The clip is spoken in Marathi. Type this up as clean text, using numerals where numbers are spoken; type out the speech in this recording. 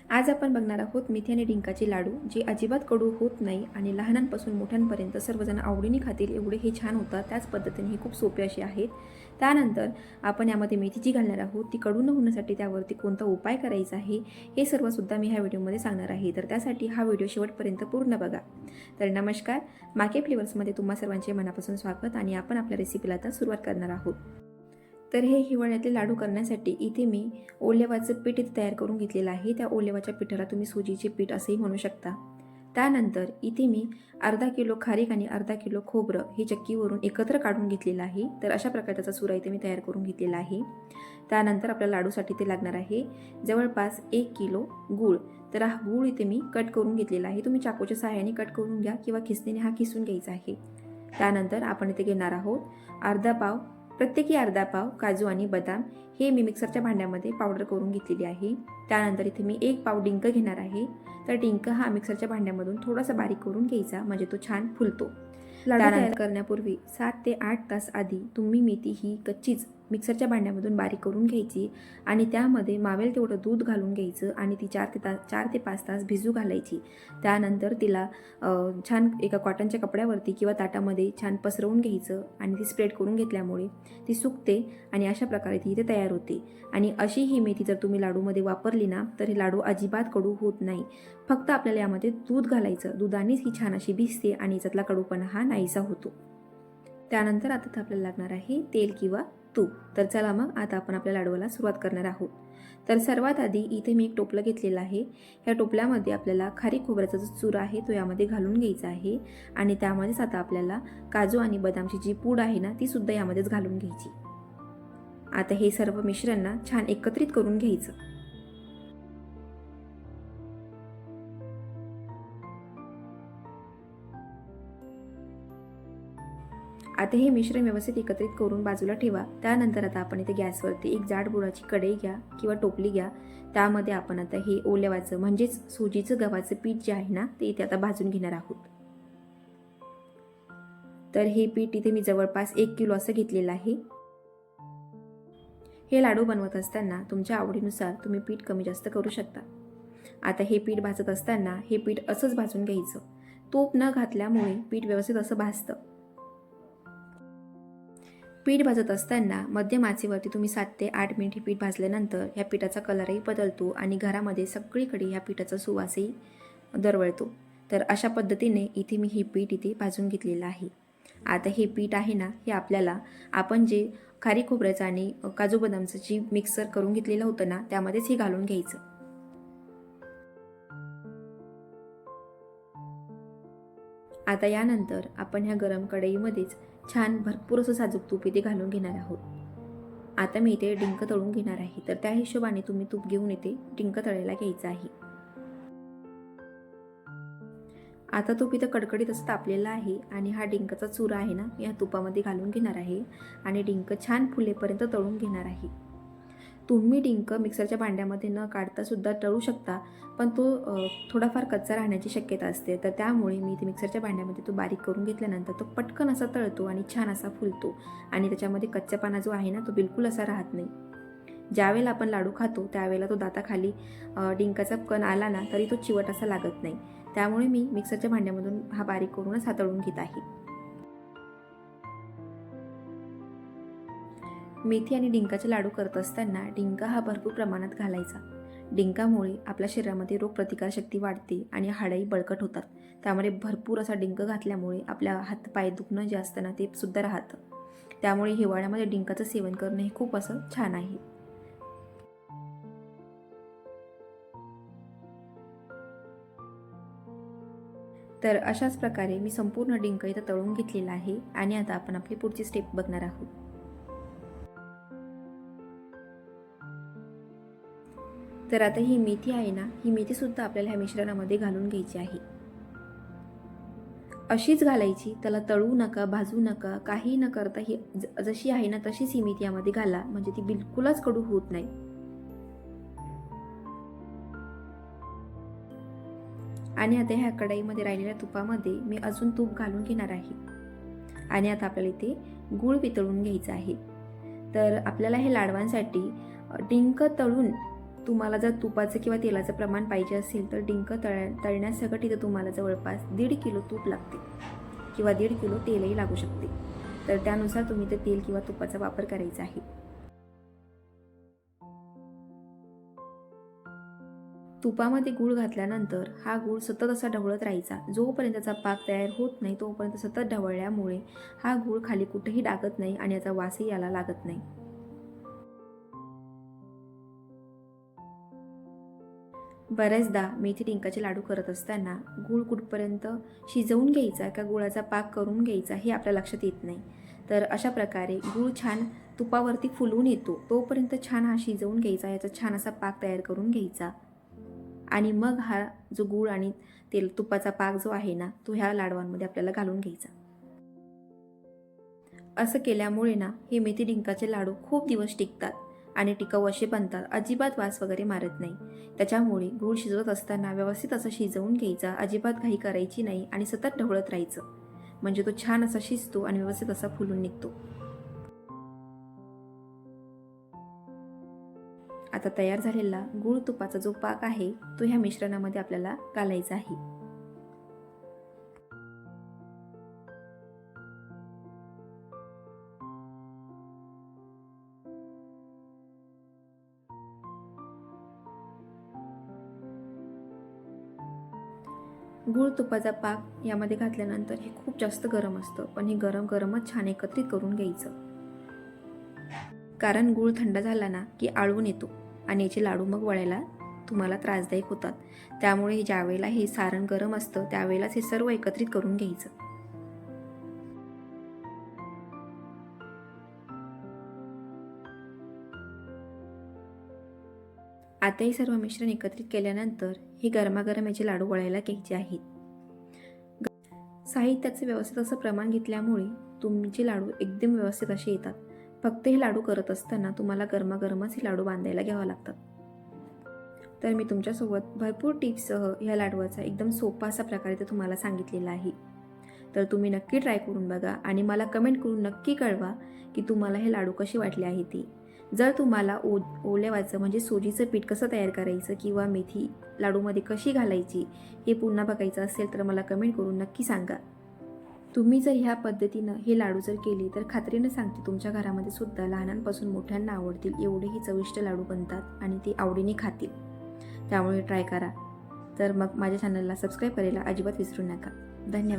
आज आपण बघणार आहोत मेथी आणि डिंकाचे लाडू, जे अजिबात कडू होत नाही आणि लहानांपासून मोठ्यांपर्यंत सर्वजण आवडीने खातील एवढे हे छान होतात. त्याच पद्धतीने हे खूप सोपे असे आहेत. त्यानंतर आपण यामध्ये मेथी जी घालणार आहोत ती कडू न होण्यासाठी त्यावरती कोणता उपाय करायचा आहे हे सर्वसुद्धा मी ह्या व्हिडिओमध्ये सांगणार आहे. तर त्यासाठी हा व्हिडिओ शेवटपर्यंत पूर्ण बघा. तर नमस्कार, माके फ्लेवर्समध्ये तुम्हा सर्वांचे मनापासून स्वागत आणि आपण आपल्या रेसिपीला आता सुरुवात करणार आहोत. तर हे हिवाळ्यातले लाडू करण्यासाठी इथे मी ओलेवाचं पीठ इथे तयार करून घेतलेलं आहे. त्या ओलेवाच्या पिठाला तुम्ही सुजीचे पीठ असंही म्हणू शकता. त्यानंतर इथे मी अर्धा किलो खारीक आणि अर्धा किलो खोबरं हे चक्कीवरून एकत्र काढून घेतलेलं आहे. तर अशा प्रकारचा चुरा इथे मी तयार करून घेतलेला आहे. त्यानंतर आपल्या लाडूसाठी ते लागणार आहे जवळपास 1 किलो गूळ. तर हा गूळ इथे मी कट करून घेतलेला आहे. तुम्ही चाकूच्या सहाय्याने कट करून घ्या किंवा खिसणीने हा खिसून घ्यायचा आहे. त्यानंतर आपण इथे घेणार आहोत प्रत्येकी अर्धा पाव काजू आणि बदाम हे मी मिक्सरच्या भांड्यामध्ये पावडर करून घेतलेली आहे. त्यानंतर इथे मी 1 पाव डिंक घेणार आहे. तर डिंक हा मिक्सरच्या भांड्यामधून थोडासा बारीक करून घ्यायचा, म्हणजे तो छान फुलतो. लाडू तयार करण्यापूर्वी 7 ते 8 तास आधी तुम्ही मेथी ही कच्चीच मिक्सरच्या भांड्यामधून बारीक करून घ्यायची आणि त्यामध्ये मावेल तेवढं दूध घालून घ्यायचं आणि ती 4 ते 5 तास भिजू घालायची. त्यानंतर तिला छान एका कॉटनच्या कपड्यावरती किंवा ताटामध्ये छान पसरवून घ्यायचं आणि ती स्प्रेड करून घेतल्यामुळे ती सुकते आणि अशा प्रकारे ती इथे तयार होते. आणि अशी ही मेथी जर तुम्ही लाडूमध्ये वापरली ना तर हे लाडू अजिबात कडू होत नाही. फक्त आपल्याला यामध्ये दूध घालायचं, दुधानेच ही छान अशी भिजते आणि याच्यातला कडूपणा हा नाहीसा होतो. त्यानंतर आता आपल्याला लागणार आहे तेल किंवा तूप. तर चला मग आता आपण आपल्या लाडूला सुरुवात करणार आहोत. तर सर्वात आधी इथे मी एक टोपलं घेतलेलं आहे. ह्या टोपल्यामध्ये आपल्याला खारीक खोबऱ्याचा जो चूरा आहे तो यामध्ये घालून घ्यायचा आहे आणि त्यामध्येच आता आपल्याला काजू आणि बदामची जी पूड आहे ना ती सुद्धा यामध्येच घालून घ्यायची. आता हे सर्व मिश्रण ना छान एकत्रित करून घ्यायचं. आता हे मिश्रण व्यवस्थित एकत्रित करून बाजूला ठेवा. त्यानंतर आता आपण इथे गॅसवरती एक जाड बुडाची कढई घ्या किंवा टोपली घ्या. त्यामध्ये आपण आता हे ओल्यावाचं म्हणजेच सुजीचं गव्हाचं पीठ जे आहे ना ते इथे आता भाजून घेणार आहोत. तर हे पीठ इथे मी जवळपास 1 किलो असं घेतलेलं आहे. हे लाडू बनवत असताना तुमच्या आवडीनुसार तुम्ही पीठ कमी जास्त करू शकता. आता हे पीठ भाजत असताना हे पीठ असंच भाजून घ्यायचं. तूप न घातल्यामुळे पीठ व्यवस्थित असं भाजतं. पीठ भाजत असताना मध्यम आचेवरती तुम्ही 7 ते 8 मिनिट पीठ भाजल्यानंतर ह्या पिठाचा कलरही बदलतो आणि घरामध्ये सगळीकडे ह्या पिठाचा सुवासही दरवळतो. तर अशा पद्धतीने इथे मी हे पीठ इथे भाजून घेतलेलं आहे. आता हे पीठ आहे ना हे आपल्याला आपण जे खारीक खोबऱ्याचं आणि काजू बदामचं जी मिक्सर करून घेतलेलं होतं ना त्यामध्येच हे घालून घ्यायचं. आता यानंतर आपण ह्या गरम कढईमध्येच छान भरपूर असं साजूक तूप इथे घालून घेणार आहोत. आता मी इथे डिंक तळून घेणार आहे. तर त्या हिशोबाने तुम्ही तूप घेऊन इथे डिंक तळायला घ्यायचं आहे. आता तूप इथं कडकडीत असं तापलेला आहे आणि हा डिंकाचा चुरा आहे ना या तुपामध्ये घालून घेणार आहे आणि डिंक छान फुलेपर्यंत तळून घेणार आहे. तुम्ही डिंक मिक्सरच्या भांड्यामध्ये न काढता सुद्धा तळू शकता, पण तो थोडाफार कच्चा राहण्याची शक्यता असते. तर त्यामुळे मी इथे मिक्सरच्या भांड्यामध्ये तो बारीक करून घेतल्यानंतर तो पटकन असा तळतो आणि छान असा फुलतो आणि त्याच्यामध्ये कच्चापणा जो आहे ना तो बिलकुल असा राहत नाही. ज्यावेळेला आपण लाडू खातो त्यावेळेला तो दाताखाली डिंकाचा कण आला ना तरी तो चिवट असा लागत नाही. त्यामुळे मी मिक्सरच्या भांड्यामधून हा बारीक करूनच हाताळून घेत आहे. मेथी आणि डिंकाचे लाडू करत असताना डिंक हा भरपूर प्रमाणात घालायचा. डिंकामुळे आपल्या शरीरामध्ये रोगप्रतिकारशक्ती वाढते आणि हाडंही बळकट होतात. त्यामुळे भरपूर असा डिंक घातल्यामुळे आपल्या हातपाय दुखणं जे असतं ना ते सुद्धा राहतं. त्यामुळे हिवाळ्यामध्ये डिंकाचं सेवन करणं हे खूप असं छान आहे. तर अशाच प्रकारे मी संपूर्ण डिंक इथं तळून घेतलेला आहे आणि आता आपण आपली पुढची स्टेप बघणार आहोत. तर आता ही मेथी आहे ना ही मेथी सुद्धा आपल्याला ह्या मिश्रणामध्ये घालून घ्यायची आहे. अशीच घालायची, त्याला तळू नका, भाजू नका, काही न करता ही जशी आहे ना तशीच ही मेथी यामध्ये घाला, म्हणजे ती बिलकुलच कडू होत नाही. आणि आता ह्या कढईमध्ये राहिलेल्या तुपामध्ये मी अजून तूप घालून घेणार आहे आणि आता आपल्याला इथे गूळ वितळून घ्यायचा आहे. तर आपल्याला हे लाडवांसाठी डिंक तळून तुम्हाला जर तुपाचं किंवा तेलाचं प्रमाण पाहिजे असेल तर डिंक तळण्यासकट इथं तुम्हाला जवळपास 1.5 किलो तूप लागते किंवा 1.5 किलो तेलही लागू शकते. तर त्यानुसार तुम्ही ते तेल किंवा तुपाचा वापर करायचा आहे. तुपामध्ये गूळ घातल्यानंतर हा गूळ सतत असा ढवळत राहायचा. जोपर्यंत त्याचा पाक तयार होत नाही तोपर्यंत सतत ढवळल्यामुळे हा गूळ खाली कुठेही डागत नाही आणि याचा वासही याला लागत नाही. बऱ्याचदा मेथी डिंकाचे लाडू करत असताना गूळ कुठपर्यंत शिजवून घ्यायचा का गुळाचा पाक करून घ्यायचा हे आपल्या लक्षात येत नाही. तर अशा प्रकारे गूळ छान तुपावरती फुलून येतो तोपर्यंत छान हा शिजवून घ्यायचा, याचा छान असा पाक तयार करून घ्यायचा आणि मग हा जो गूळ आणि तेल तुपाचा पाक जो आहे ना तो ह्या लाडवांमध्ये आपल्याला घालून घ्यायचा. असं केल्यामुळे ना हे मेथी डिंकाचे लाडू खूप दिवस टिकतात आणि टिकाऊ असे बनतात. अजिबात वास वगैरे मारत नाही. त्याच्यामुळे गूळ शिजवत असताना व्यवस्थित असं शिजवून घ्यायचा, अजिबात घाई करायची नाही आणि सतत ढवळत राहायचं, म्हणजे तो छान असा शिजतो आणि व्यवस्थित असा फुलून निघतो. आता तयार झालेला गूळ तुपाचा जो पाक आहे तो ह्या मिश्रणामध्ये आपल्याला घालायचा आहे. गूळ तुपाचा पाक यामध्ये घातल्यानंतर हे खूप जास्त गरम असतं, पण हे गरम गरमच छान एकत्रित करून घ्यायचं. कारण गूळ थंड झाला ना की आळून येतो आणि याचे लाडू मग वळायला तुम्हाला त्रासदायक होतात. त्यामुळे ज्यावेळेला हे सारण गरम असतं त्यावेळेलाच हे सर्व एकत्रित करून घ्यायचं. आता हे सर्व मिश्रण एकत्रित केल्यानंतर हे गरमागरम याचे लाडू वळायला घ्यायचे आहेत. साहित्याचं व्यवस्थित असं प्रमाण घेतल्यामुळे तुमचे लाडू एकदम व्यवस्थित असे येतात. फक्त हे लाडू करत असताना तुम्हाला गरमागरमच हे लाडू बांधायला घ्यावं लागतात. तर मी तुमच्यासोबत भरपूर टिप्ससह ह्या लाडवाचा एकदम सोपा असा प्रकारे ते तुम्हाला सांगितलेला आहे. तर तुम्ही नक्की ट्राय करून बघा आणि मला कमेंट करून नक्की कळवा की तुम्हाला हे लाडू कसे वाटले आहे ते. जर तुम्हाला ओल्यावाचं म्हणजे सोजीचं पीठ कसं तयार करायचं किंवा मेथी लाडूमध्ये कशी घालायची हे पुन्हा बघायचं असेल तर मला कमेंट करून नक्की सांगा. तुम्ही जर ह्या पद्धतीनं हे लाडू जर केले तर खात्रीनं सांगते तुमच्या घरामध्ये सुद्धा लहानांपासून मोठ्यांना आवडतील एवढेही चविष्ट लाडू बनतात आणि ते आवडीने खातील. त्यामुळे ट्राय करा. तर मग माझ्या चॅनलला सबस्क्राईब करायला अजिबात विसरू नका. धन्यवाद.